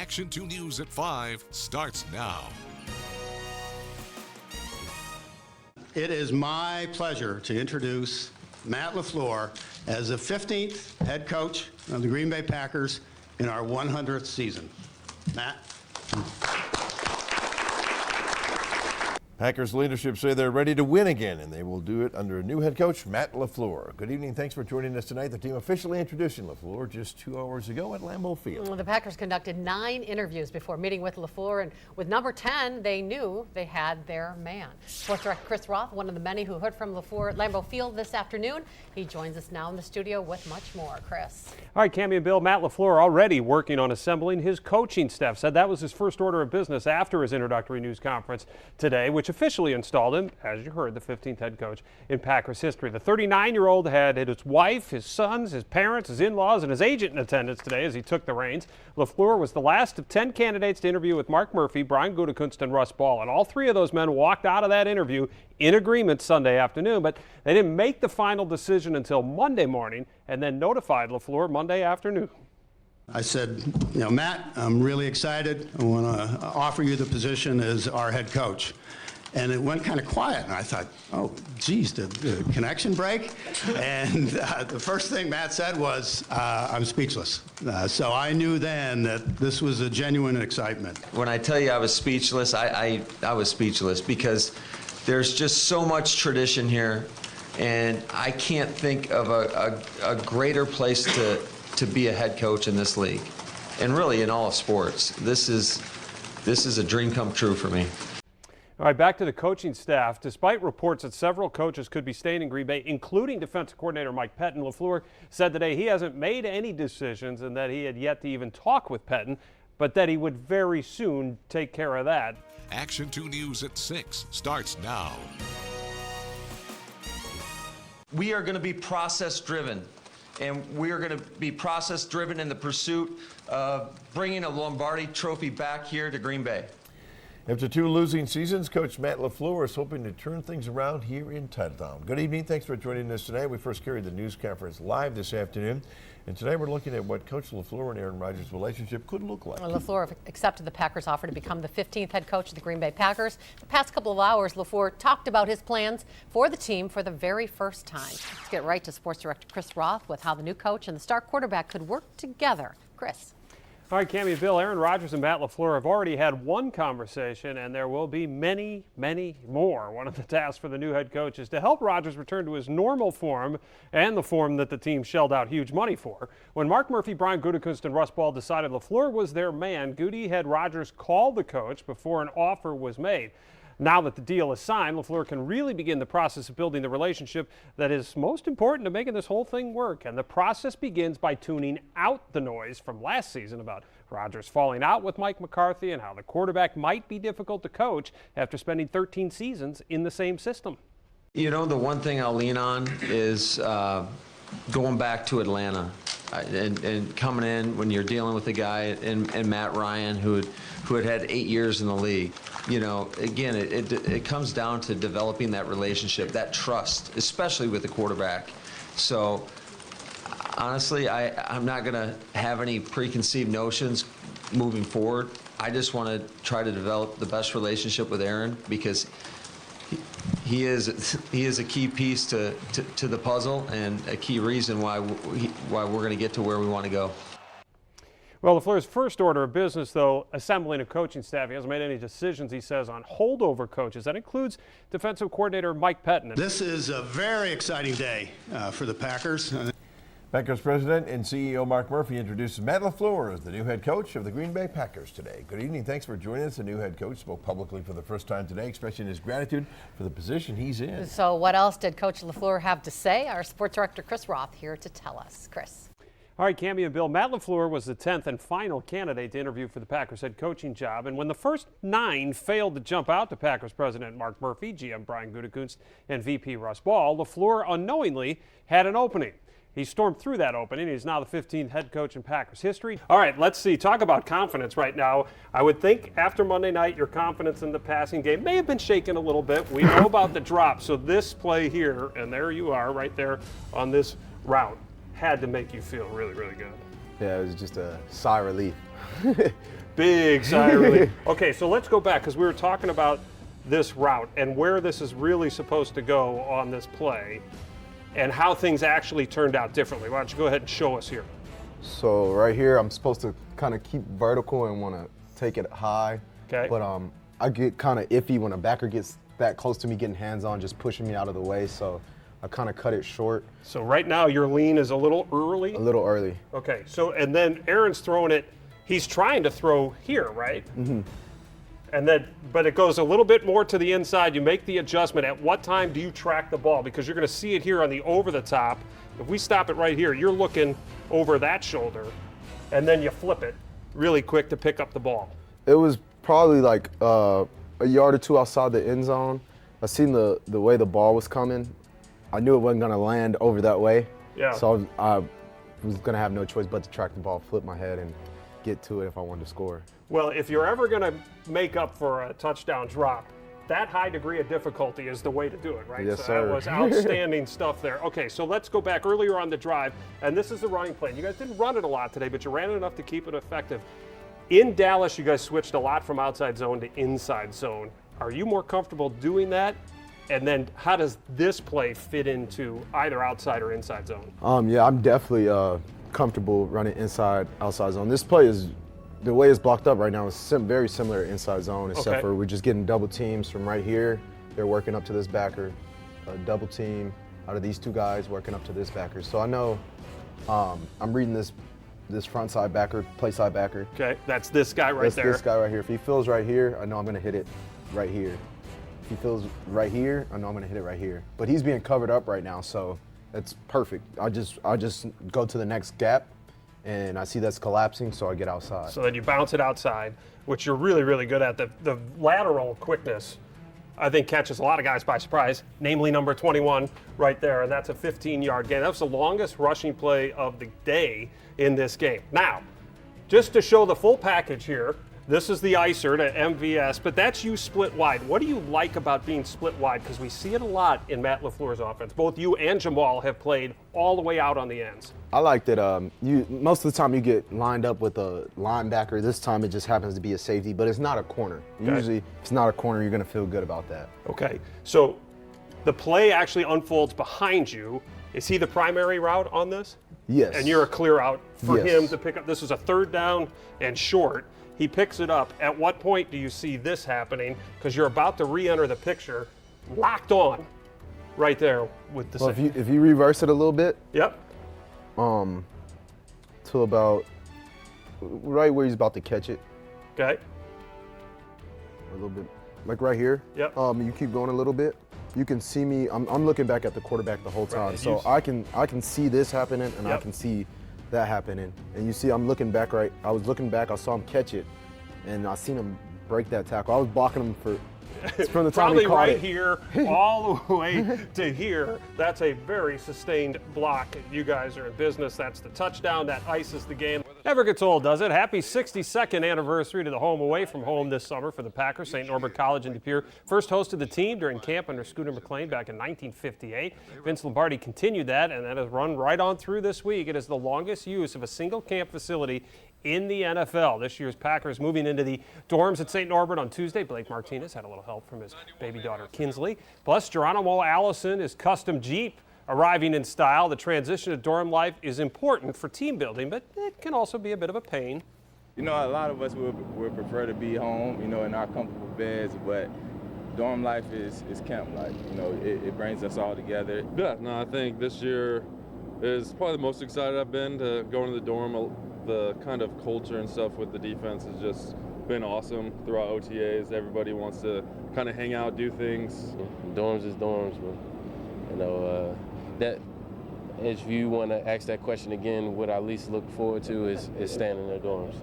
Action 2 News at 5 starts now. It is my pleasure to introduce Matt LaFleur as the 15th head coach of the Green Bay Packers in our 100th season. Matt. Packers leadership say they're ready to win again, and they will do it under a new head coach, Matt LaFleur. Good evening. Thanks for joining us tonight. The team officially introducing LaFleur just 2 hours ago at Lambeau Field. Well, the Packers conducted 9 interviews before meeting with LaFleur, and with number 10, they knew they had their man. Sports director Chris Roth, one of the many who heard from LaFleur at Lambeau Field this afternoon. He joins us now in the studio with much more. Chris. All right, Cammie and Bill, Matt LaFleur already working on assembling his coaching staff. Said that was his first order of business after his introductory news conference today, which officially installed him, as you heard, the 15th head coach in Packers history. The 39-year-old had his wife, his sons, his parents, his in-laws, and his agent in attendance today as he took the reins. LaFleur was the last of 10 candidates to interview with Mark Murphy, Brian Gutekunst, and Russ Ball, and all 3 of those men walked out of that interview in agreement Sunday afternoon, but they didn't make the final decision until Monday morning and then notified LaFleur Monday afternoon. I said, Matt, I'm really excited. I want to offer you the position as our head coach. And it went kind of quiet, and I thought, oh, geez, did the connection break? And the first thing Matt said was, I'm speechless. So I knew then that this was a genuine excitement. When I tell you I was speechless, I was speechless because there's just so much tradition here, and I can't think of a greater place to be a head coach in this league, and really in all of sports. This is a dream come true for me. All right, back to the coaching staff. Despite reports that several coaches could be staying in Green Bay, including defensive coordinator Mike Pettine, LaFleur said today he hasn't made any decisions and that he had yet to even talk with Pettine, but that he would very soon take care of that. Action 2 News at 6 starts now. We are going to be process-driven, and we are going to be process-driven in the pursuit of bringing a Lombardi trophy back here to Green Bay. After 2 losing seasons, Coach Matt LaFleur is hoping to turn things around here in Titletown. Good evening. Thanks for joining us today. We first carried the news conference live this afternoon, and today we're looking at what Coach LaFleur and Aaron Rodgers' relationship could look like. Well, LaFleur accepted the Packers' offer to become the 15th head coach of the Green Bay Packers. The past couple of hours, LaFleur talked about his plans for the team for the very first time. Let's get right to sports director Chris Roth with how the new coach and the star quarterback could work together. Chris. All right, Cammie and Bill, Aaron Rodgers and Matt LaFleur have already had one conversation, and there will be many, many more. One of the tasks for the new head coach is to help Rodgers return to his normal form and the form that the team shelled out huge money for. When Mark Murphy, Brian Gutekunst, and Russ Ball decided LaFleur was their man, Goody had Rodgers call the coach before an offer was made. Now that the deal is signed, LaFleur can really begin the process of building the relationship that is most important to making this whole thing work. And the process begins by tuning out the noise from last season about Rodgers falling out with Mike McCarthy and how the quarterback might be difficult to coach after spending 13 seasons in the same system. The one thing I'll lean on is going back to Atlanta and coming in when you're dealing with a guy and Matt Ryan who had 8 years in the league. Again, it comes down to developing that relationship, that trust, especially with the quarterback. So honestly, I'm not going to have any preconceived notions moving forward. I just want to try to develop the best relationship with Aaron because he is a key piece to the puzzle and a key reason why we're going to get to where we want to go. Well, LaFleur's first order of business, though, assembling a coaching staff. He hasn't made any decisions, he says, on holdover coaches. That includes defensive coordinator Mike Pettine. This is a very exciting day for the Packers. Packers president and CEO Mark Murphy introduces Matt LaFleur as the new head coach of the Green Bay Packers today. Good evening. Thanks for joining us. The new head coach spoke publicly for the first time today, expressing his gratitude for the position he's in. So what else did Coach LaFleur have to say? Our sports director Chris Roth here to tell us. Chris. All right, Cammie and Bill, Matt LaFleur was the 10th and final candidate to interview for the Packers head coaching job. And when the first 9 failed to jump out to Packers president Mark Murphy, GM Brian Gutekunst, and VP Russ Ball, LaFleur unknowingly had an opening. He stormed through that opening. He's now the 15th head coach in Packers history. All right, let's see. Talk about confidence right now. I would think after Monday night, your confidence in the passing game may have been shaken a little bit. We know about the drop. So this play here, and there you are right there on this route, had to make you feel really, really good. Yeah, it was just a sigh of relief. Big sigh of relief. Okay, so let's go back because we were talking about this route and where this is really supposed to go on this play and how things actually turned out differently. Why don't you go ahead and show us here? So right here, I'm supposed to kind of keep vertical and want to take it high. Okay. But I get kind of iffy when a backer gets that close to me getting hands on, just pushing me out of the way. So I kind of cut it short. So right now your lean is a little early. A little early. Okay, so and then Aaron's throwing it. He's trying to throw here, right? Mm-hmm. And then, but it goes a little bit more to the inside. You make the adjustment. At what time do you track the ball? Because you're going to see it here on the over the top. If we stop it right here, you're looking over that shoulder, and then you flip it really quick to pick up the ball. It was probably like a yard or two outside the end zone. I seen the way the ball was coming. I knew it wasn't going to land over that way. Yeah. So I was going to have no choice but to track the ball, flip my head, and get to it if I wanted to score. Well, if you're ever going to make up for a touchdown drop, that high degree of difficulty is the way to do it, right? Yes, so sir. That was outstanding stuff there. Okay, so let's go back earlier on the drive, and this is the running plan. You guys didn't run it a lot today, but you ran it enough to keep it effective. In Dallas, you guys switched a lot from outside zone to inside zone. Are you more comfortable doing that? And then how does this play fit into either outside or inside zone? Yeah, I'm definitely comfortable running inside, outside zone. This play is, the way it's blocked up right now is very similar to inside zone, except for we're just getting double teams from right here. They're working up to this backer, a double team out of these two guys working up to this backer. So I know I'm reading this front side backer, play side backer. Okay, that's this guy right there. That's this guy right here. If he feels right here, I know I'm going to hit it right here. If he feels right here, I know I'm going to hit it right here. But he's being covered up right now, so it's perfect. I just go to the next gap, and I see that's collapsing, so I get outside. So then you bounce it outside, which you're really, really good at. The lateral quickness, I think, catches a lot of guys by surprise, namely number 21 right there, and that's a 15-yard gain. That was the longest rushing play of the day in this game. Now, just to show the full package here, this is the ICER to MVS, but that's you split wide. What do you like about being split wide? Because we see it a lot in Matt LaFleur's offense. Both you and Jamal have played all the way out on the ends. I like that most of the time you get lined up with a linebacker. This time it just happens to be a safety, but it's not a corner. Okay. Usually if it's not a corner, you're going to feel good about that. Okay, so the play actually unfolds behind you. Is he the primary route on this? Yes. And you're a clear out for Yes. him to pick up. This is a third down and short. He picks it up. At what point do you see this happening? Because you're about to re-enter the picture, locked on right there with the Well, safety. if you reverse it a little bit, Yep. to about right where he's about to catch it, Okay. a little bit, like right here. Yep. You keep going a little bit. You can see me. I'm looking back at the quarterback the whole time, Right, so I can see this happening, and I Yep. can see that happening. And you see, I'm looking back. Right, I was looking back. I saw him catch it, and I seen him break that tackle. I was blocking him from the time Probably he caught right it. here, all the way to here. That's a very sustained block. You guys are in business. That's the touchdown. That ices the game. Never gets old, does it? Happy 62nd anniversary to the home away from home this summer for the Packers. St. Norbert College in De Pere first hosted the team during camp under Scooter McLean back in 1958. Vince Lombardi continued that, and that has run right on through this week. It is the longest use of a single camp facility in the NFL. This year's Packers moving into the dorms at St. Norbert on Tuesday. Blake Martinez had a little help from his baby daughter Kinsley. Plus, Geronimo Allison, his custom Jeep, arriving in style. The transition to dorm life is important for team building, but it can also be a bit of a pain. You know, a lot of us would prefer to be home, you know, in our comfortable beds, but dorm life is camp life. You know, it brings us all together. Yeah, no, I think this year is probably the most excited I've been to go into the dorm. The kind of culture and stuff with the defense has just been awesome throughout OTAs. Everybody wants to kind of hang out, do things. Dorms is dorms, man. You know, that if you want to ask that question again, what I least look forward to is staying in the dorms.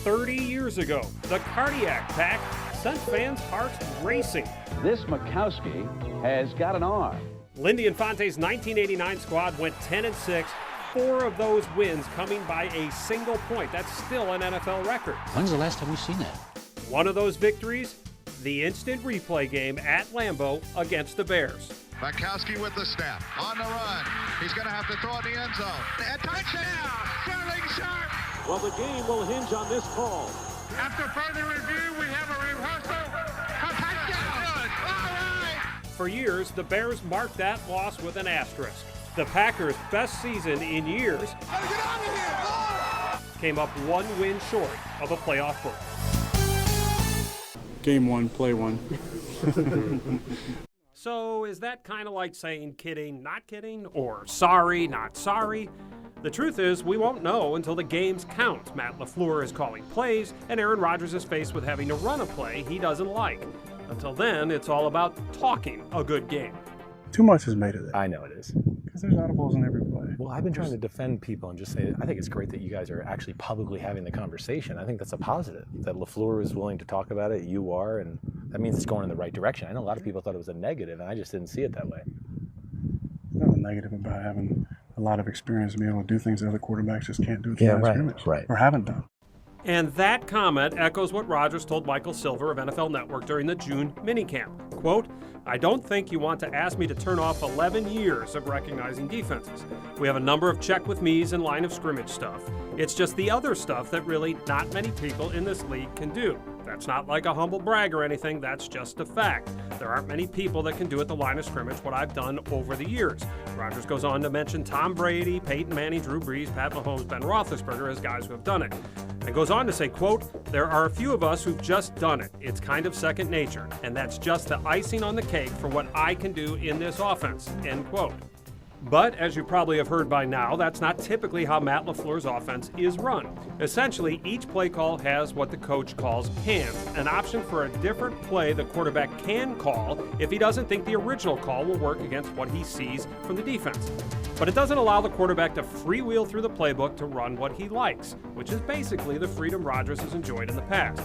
30 years ago, the Cardiac Pack sent fans' hearts racing. This Mikowski has got an arm. Lindy Infante's 1989 squad went 10-6, 4 of those wins coming by a single point. That's still an NFL record. When's the last time we've seen that? One of those victories, the instant replay game at Lambeau against the Bears. Mikowski with the snap, on the run. He's going to have to throw in the end zone. A touchdown! Sterling Sharp Well, the game will hinge on this call. After further review, we have a reversal. Touchdown. All right. For years, the Bears marked that loss with an asterisk. The Packers' best season in years came up one win short of a playoff berth. Game one, play one. So is that kind of like saying kidding, not kidding, or sorry, not sorry? The truth is, we won't know until the games count. Matt LaFleur is calling plays, and Aaron Rodgers is faced with having to run a play he doesn't like. Until then, it's all about talking a good game. Too much is made of that. I know it is. Because there's audibles in every play. Well, I've been trying to defend people and just say, I think it's great that you guys are actually publicly having the conversation. I think that's a positive. That LaFleur is willing to talk about it, you are, and that means it's going in the right direction. I know a lot of people thought it was a negative, and I just didn't see it that way. There's nothing negative about having a lot of experience and being able to do things that other quarterbacks just can't do at the line of scrimmage. Right. Or haven't done. And that comment echoes what Rodgers told Michael Silver of NFL Network during the June minicamp. Quote, I don't think you want to ask me to turn off 11 years of recognizing defenses. We have a number of check with me's and line of scrimmage stuff. It's just the other stuff that really not many people in this league can do. That's not like a humble brag or anything, that's just a fact. There aren't many people that can do at the line of scrimmage what I've done over the years. Rodgers goes on to mention Tom Brady, Peyton Manning, Drew Brees, Pat Mahomes, Ben Roethlisberger as guys who have done it. And goes on to say, quote, there are a few of us who've just done it. It's kind of second nature, and that's just the icing on the cake for what I can do in this offense, end quote. But, as you probably have heard by now, that's not typically how Matt LaFleur's offense is run. Essentially, each play call has what the coach calls hands, an option for a different play the quarterback can call if he doesn't think the original call will work against what he sees from the defense. But it doesn't allow the quarterback to freewheel through the playbook to run what he likes, which is basically the freedom Rodgers has enjoyed in the past.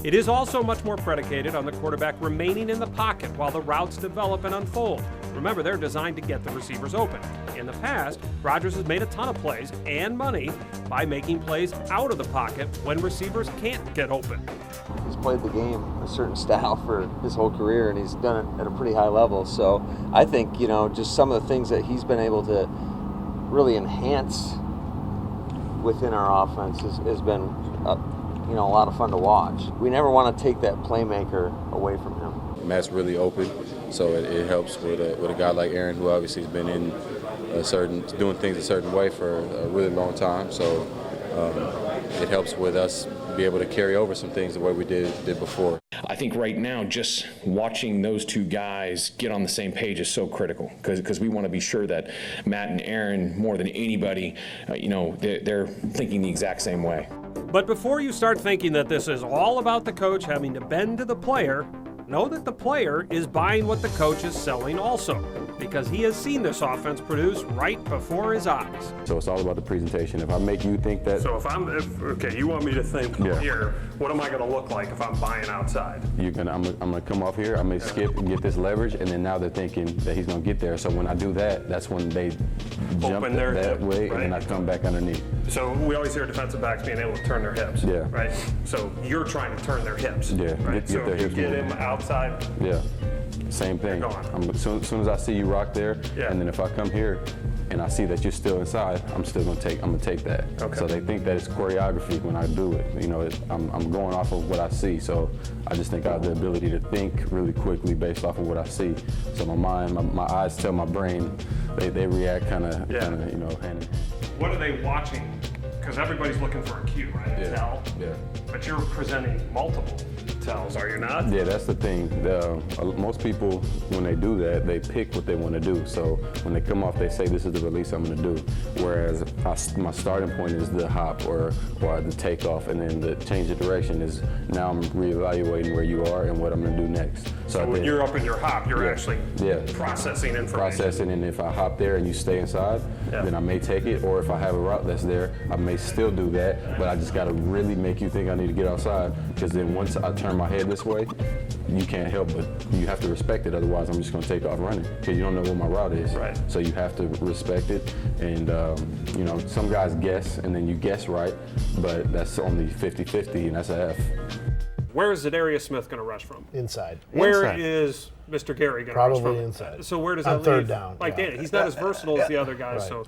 It is also much more predicated on the quarterback remaining in the pocket while the routes develop and unfold. Remember, they're designed to get the receivers open. In the past, Rodgers has made a ton of plays and money by making plays out of the pocket when receivers can't get open. He's played the game a certain style for his whole career, and he's done it at a pretty high level. So I think, just some of the things that he's been able to really enhance within our offense has been a lot of fun to watch. We never want to take that playmaker away from him. Matt's really open, so it helps with a guy like Aaron, who obviously has been in doing things a certain way for a really long time. So it helps with us be able to carry over some things the way we did before. I think right now, just watching those two guys get on the same page is so critical because we want to be sure that Matt and Aaron, more than anybody, they're thinking the exact same way. But before you start thinking that this is all about the coach having to bend to the player, know that the player is buying what the coach is selling also, because he has seen this offense produce right before his eyes. So it's all about the presentation. If I make you think that... So okay, you want me to think here, what am I going to look like if I'm buying outside? I'm going to come off here, I'm going to skip and get this leverage, and then now they're thinking that he's going to get there. So when I do that, that's when they jump that way, right? And then I come back underneath. So we always hear defensive backs being able to turn their hips, right? So you're trying to turn their hips, right? Get their hips get him outside. Yeah, same thing. As soon as I see you rock there, and then if I come here and I see that you're still inside, I'm gonna take that. Okay. So they think that it's choreography when I do it. I'm going off of what I see. So I just think I have the ability to think really quickly based off of what I see. So my mind, my eyes tell my brain, they react kind of, hand in hand. What are they watching? Because everybody's looking for a cue, right? A tell. Yeah. But you're presenting multiple tells, are you not? Yeah, that's the thing. Most people, when they do that, they pick what they want to do. So when they come off, they say, this is the release I'm going to do. Whereas my starting point is the hop or the takeoff, and then the change of direction is now I'm reevaluating where you are and what I'm going to do next. So when you're up in your hop, you're actually processing information. And if I hop there and you stay inside, then I may take it. Or if I have a route that's there, I may still do that, but I just got to really make you think I need to get outside, because then once I turn my head this way, you can't help but you have to respect it. Otherwise, I'm just going to take off running because you don't know what my route is. Right. So you have to respect it. And, some guys guess and then you guess right, but that's only 50-50, and that's a F. Where is Zadarius Smith going to rush from? Inside. Where is Mr. Gary going to rush from? Probably inside. So where does on that third leave? down. Like Danny, he's not as versatile as the other guys. Right. So